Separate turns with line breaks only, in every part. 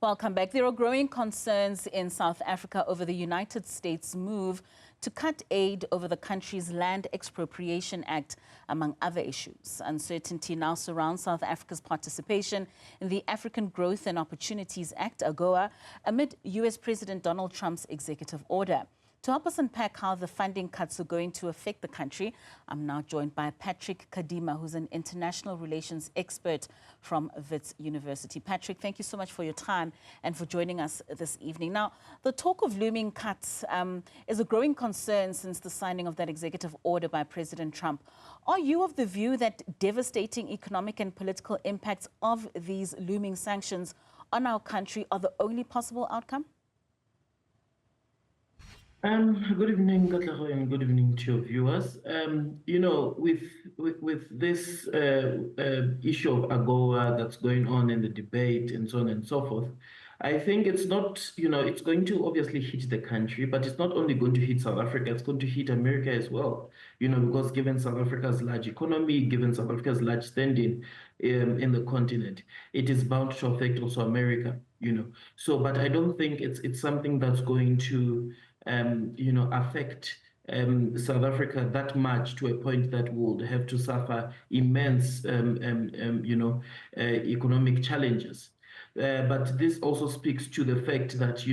Welcome back. There are growing concerns in South Africa over the United States' move to cut aid over the country's Land Expropriation Act, among other issues. Uncertainty now surrounds South Africa's participation in the African Growth and Opportunities Act, AGOA, amid U.S. President Donald Trump's executive order. To help us unpack how the funding cuts are going to affect the country, I'm now joined by Patrick Kadima, who's an international relations expert from Wits University. Patrick, thank you so much for your time and for joining us this evening. Now, the talk of looming cuts is a growing concern since the signing of that executive order by President Trump. Are you of the view that devastating economic and political impacts of these looming sanctions on our country are the only possible outcome?
Good evening, Katlaho, and good evening to your viewers. With this issue of AGOA that's going on in the debate and so on and so forth, I think it's not, it's going to obviously hit the country, but it's not only going to hit South Africa, it's going to hit America as well, because given South Africa's large economy, given South Africa's large standing in the continent, it is bound to affect also America, So, but I don't think it's something that's going to affect South Africa that much to a point that would have to suffer immense, economic challenges. But this also speaks to the fact that,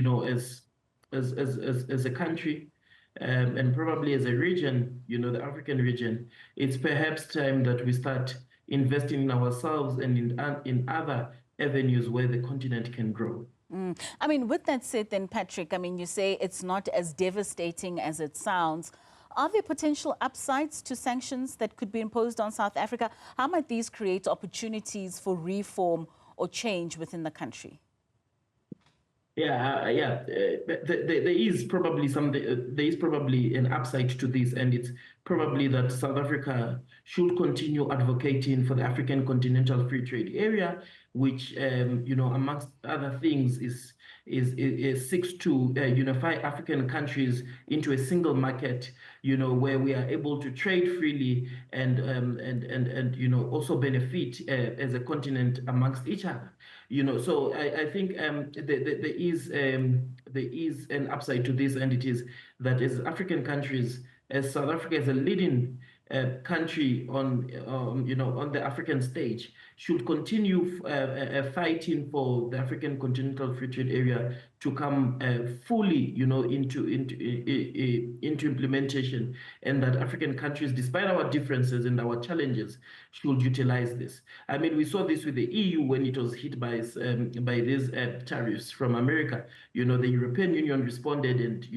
as a country and probably as a region, the African region, it's perhaps time that we start investing in ourselves and in other avenues where the continent can grow.
I mean, with that said then, Patrick, you say it's not as devastating as it sounds. Are there potential upsides to sanctions that could be imposed on South Africa? How might these create opportunities for reform or change within the country?
There is probably an upside to this, and it's probably that South Africa should continue advocating for the African Continental Free Trade Area, which, amongst other things, seeks to unify African countries into a single market, where we are able to trade freely and also benefit as a continent amongst each other. So I think there is an upside to this, and it is that as African countries, as South Africa is a leading country on the African stage, should continue fighting for the African Continental Free Trade Area to come fully, into implementation, and that African countries, despite our differences and our challenges, should utilize this. I mean, we saw this with the EU when it was hit by these tariffs from America. The European Union responded, and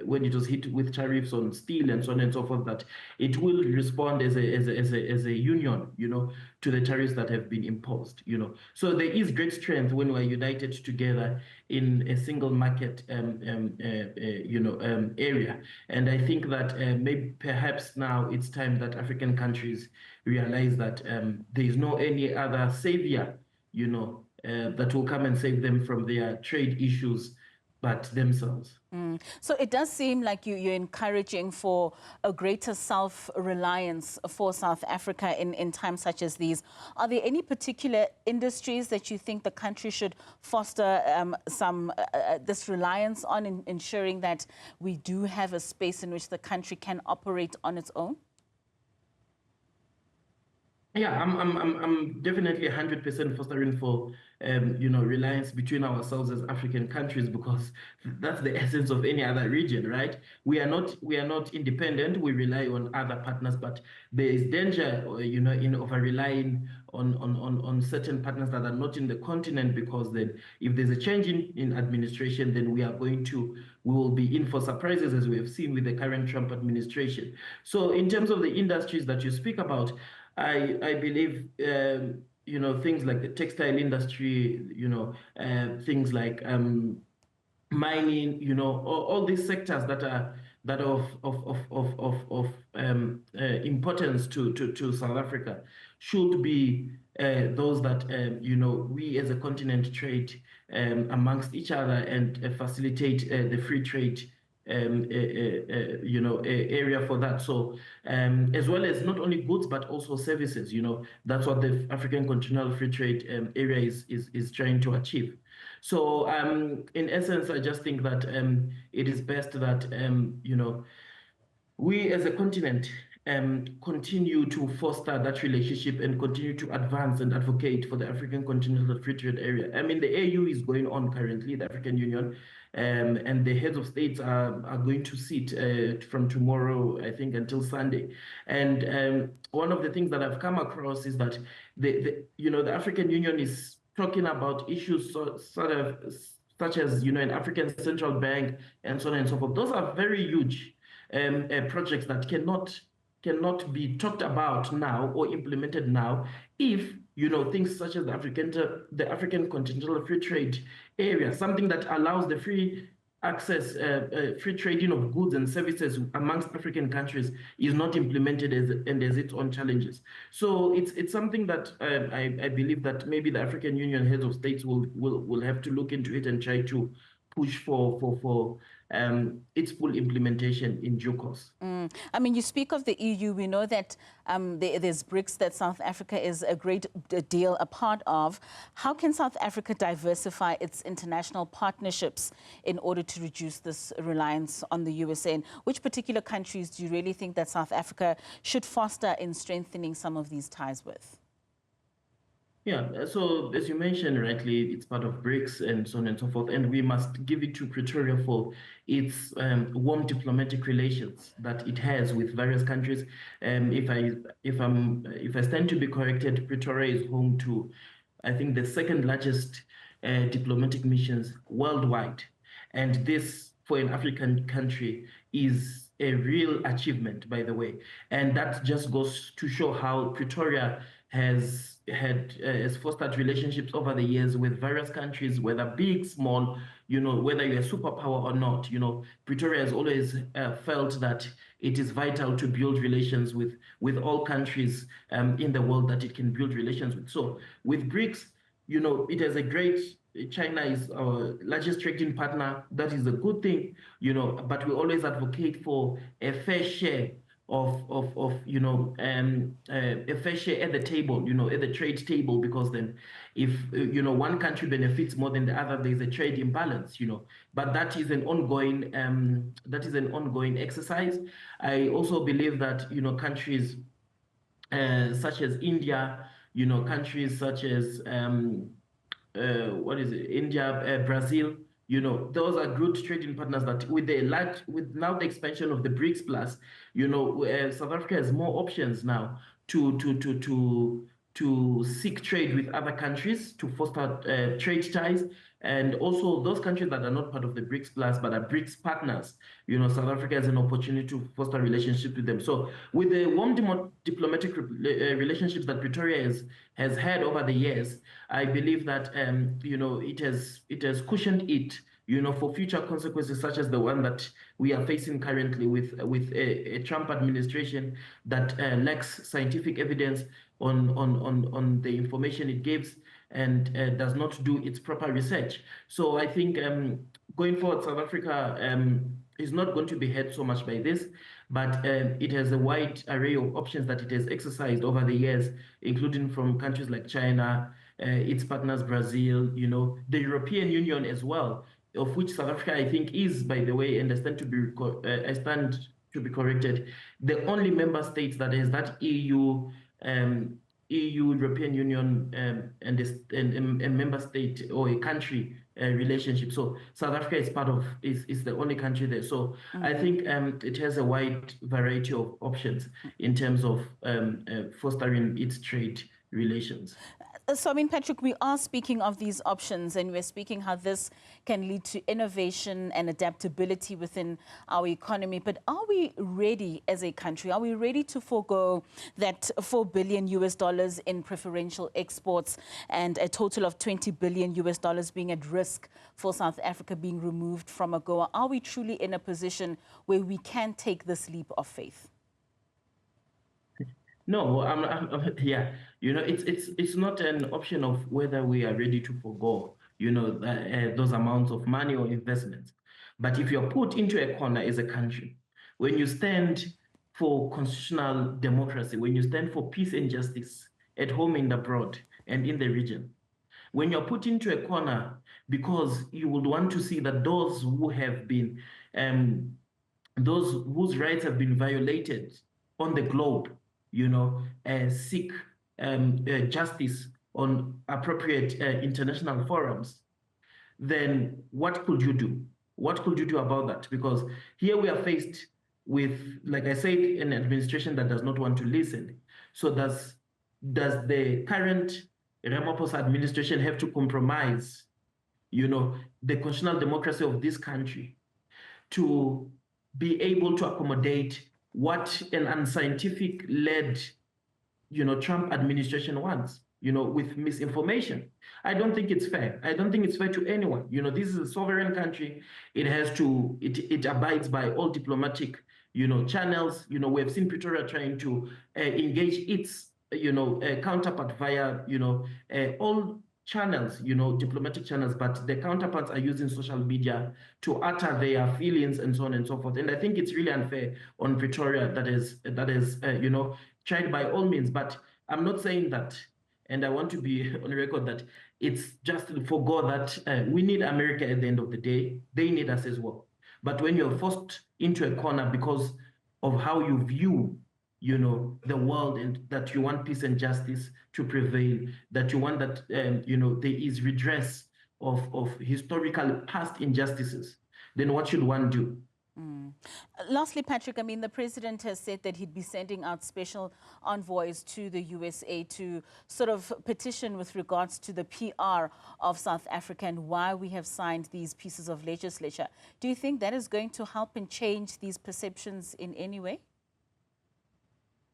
when it was hit with tariffs on steel and so on and so forth, that it will respond as a union, to the tariffs that have been imposed. So there is great strength when we're united together in a single market, area. And I think that maybe perhaps now it's time that African countries realize that there is no any other savior, that will come and save them from their trade issues but themselves.
So it does seem like you're encouraging for a greater self-reliance for South Africa in times such as these. Are there any particular industries that you think the country should foster this reliance on, in ensuring that we do have a space in which the country can operate on its own?
Yeah, I'm definitely 100% fostering for reliance between ourselves as African countries, because that's the essence of any other region, right? We are not independent. We rely on other partners, but there is danger, in over relying on certain partners that are not in the continent, because then if there's a change in administration, then we will be in for surprises, as we have seen with the current Trump administration. So in terms of the industries that you speak about, I believe, things like the textile industry, things like mining, all these sectors that are of importance to South Africa should be those that we as a continent trade amongst each other and facilitate the free trade area for that. So as well as not only goods but also services. That's what the African Continental Free Trade area is trying to achieve. So in essence, I just think that it is best that we as a continent continue to foster that relationship and continue to advance and advocate for the African Continental Free Trade Area. I mean, the AU is going on currently, the African Union, and the heads of states are going to sit from tomorrow, I think, until Sunday. And one of the things that I've come across is that the African Union is talking about issues such as an African Central Bank and so on and so forth. Those are very huge projects that cannot be talked about now or implemented now if things such as the African Continental Free Trade Area, something that allows the free access, free trading of goods and services amongst African countries, is not implemented and has its own challenges. So it's something that I believe that maybe the African Union heads of states will have to look into it and try to push for its full implementation in due course.
I mean, you speak of the EU. We know that there's BRICS that South Africa is a great deal a part of. How can South Africa diversify its international partnerships in order to reduce this reliance on the USA? And which particular countries do you really think that South Africa should foster in strengthening some of these ties with?
Yeah, so as you mentioned rightly, it's part of BRICS and so on and so forth, and we must give it to Pretoria for its warm diplomatic relations that it has with various countries. If I stand to be corrected, Pretoria is home to, I think, the second largest diplomatic missions worldwide, and this for an African country is a real achievement, by the way, and that just goes to show how Pretoria has fostered relationships over the years with various countries, whether big, small, whether you're a superpower or not. Pretoria has always felt that it is vital to build relations with all countries in the world that it can build relations with. So with BRICS, it has a great, China is our largest trading partner. That is a good thing, but we always advocate for a fair share of a fair share at the table, at the trade table, because then if one country benefits more than the other, there's a trade imbalance, but that is an ongoing exercise. I also believe that countries such as India, countries such as India, Brazil, those are good trading partners that with now the expansion of the BRICS Plus, South Africa has more options now to seek trade with other countries, to foster trade ties, and also those countries that are not part of the BRICS Plus but are BRICS partners. South Africa has an opportunity to foster relationships with them. So with the warm diplomatic relationships that Pretoria has had over the years, I believe that it has cushioned it, for future consequences such as the one that we are facing currently with a Trump administration that lacks scientific evidence on the information it gives and does not do its proper research. So I think going forward, South Africa is not going to be hurt so much by this, but it has a wide array of options that it has exercised over the years, including from countries like China, its partners, Brazil, the European Union as well, of which South Africa, I think, is, by the way, and I stand to be corrected, the only member state that has that EU, European Union, and a member state or a country relationship. So South Africa is the only country there. So I think it has a wide variety of options in terms of fostering its trade relations.
So, I mean, Patrick, we are speaking of these options, and we're speaking how this can lead to innovation and adaptability within our economy. But are we ready as a country? Are we ready to forego that $4 billion in preferential exports and a total of $20 billion being at risk for South Africa being removed from AGOA? Are we truly in a position where we can take this leap of faith?
No, yeah, it's not an option of whether we are ready to forgo, those amounts of money or investments. But if you're put into a corner as a country, when you stand for constitutional democracy, when you stand for peace and justice at home and abroad and in the region, when you're put into a corner because you would want to see that those who have been, those whose rights have been violated on the globe, seek justice on appropriate international forums, then what could you do? What could you do about that? Because here we are faced with, like I said, an administration that does not want to listen. So does the current Ramaphosa administration have to compromise, the constitutional democracy of this country to be able to accommodate what an unscientific-led, Trump administration wants, with misinformation? I don't think it's fair. I don't think it's fair to anyone. This is a sovereign country. It has to, it abides by all diplomatic, channels. We have seen Pretoria trying to engage its, counterpart via, all channels, diplomatic channels, but the counterparts are using social media to utter their feelings and so on and so forth. And I think it's really unfair on Pretoria that is, tried by all means. But I'm not saying that, and I want to be on record that it's just for God that we need America at the end of the day. They need us as well. But when you're forced into a corner because of how you view, the world, and that you want peace and justice to prevail, that you want that, there is redress of historical past injustices, then what should one do?
Lastly, Patrick, I mean, the president has said that he'd be sending out special envoys to the USA to sort of petition with regards to the PR of South Africa and why we have signed these pieces of legislature. Do you think that is going to help and change these perceptions in any way?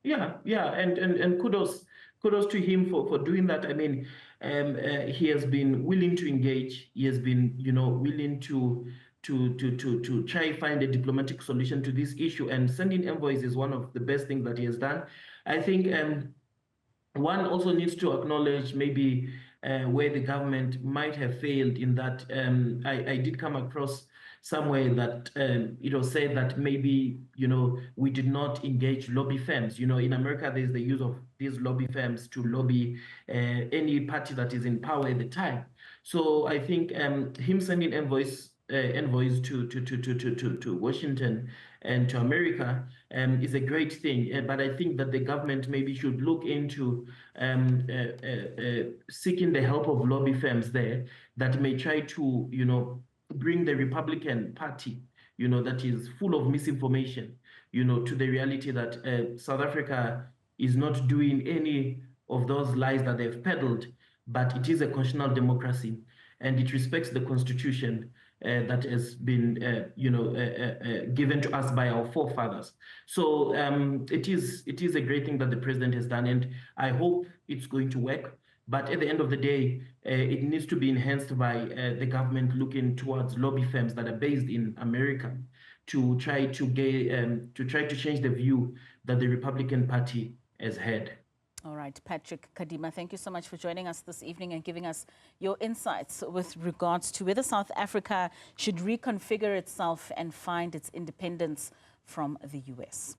Yeah, and kudos to him for doing that. I mean, he has been willing to engage. He has been, willing to try find a diplomatic solution to this issue, and sending envoys is one of the best things that he has done. I think one also needs to acknowledge maybe where the government might have failed in that. I did come across somewhere that said that maybe we did not engage lobby firms. In America, there's the use of these lobby firms to lobby any party that is in power at the time. So I think him sending envoys to Washington and to America is a great thing. But I think that the government maybe should look into seeking the help of lobby firms there that may try to, bring the Republican Party, that is full of misinformation, to the reality that South Africa is not doing any of those lies that they've peddled, but it is a constitutional democracy and it respects the Constitution that has been, given to us by our forefathers. So it is a great thing that the president has done, and I hope it's going to work. But at the end of the day, it needs to be enhanced by the government looking towards lobby firms that are based in America to try to change the view that the Republican Party has had.
All right, Patrick Kadima, thank you so much for joining us this evening and giving us your insights with regards to whether South Africa should reconfigure itself and find its independence from the US.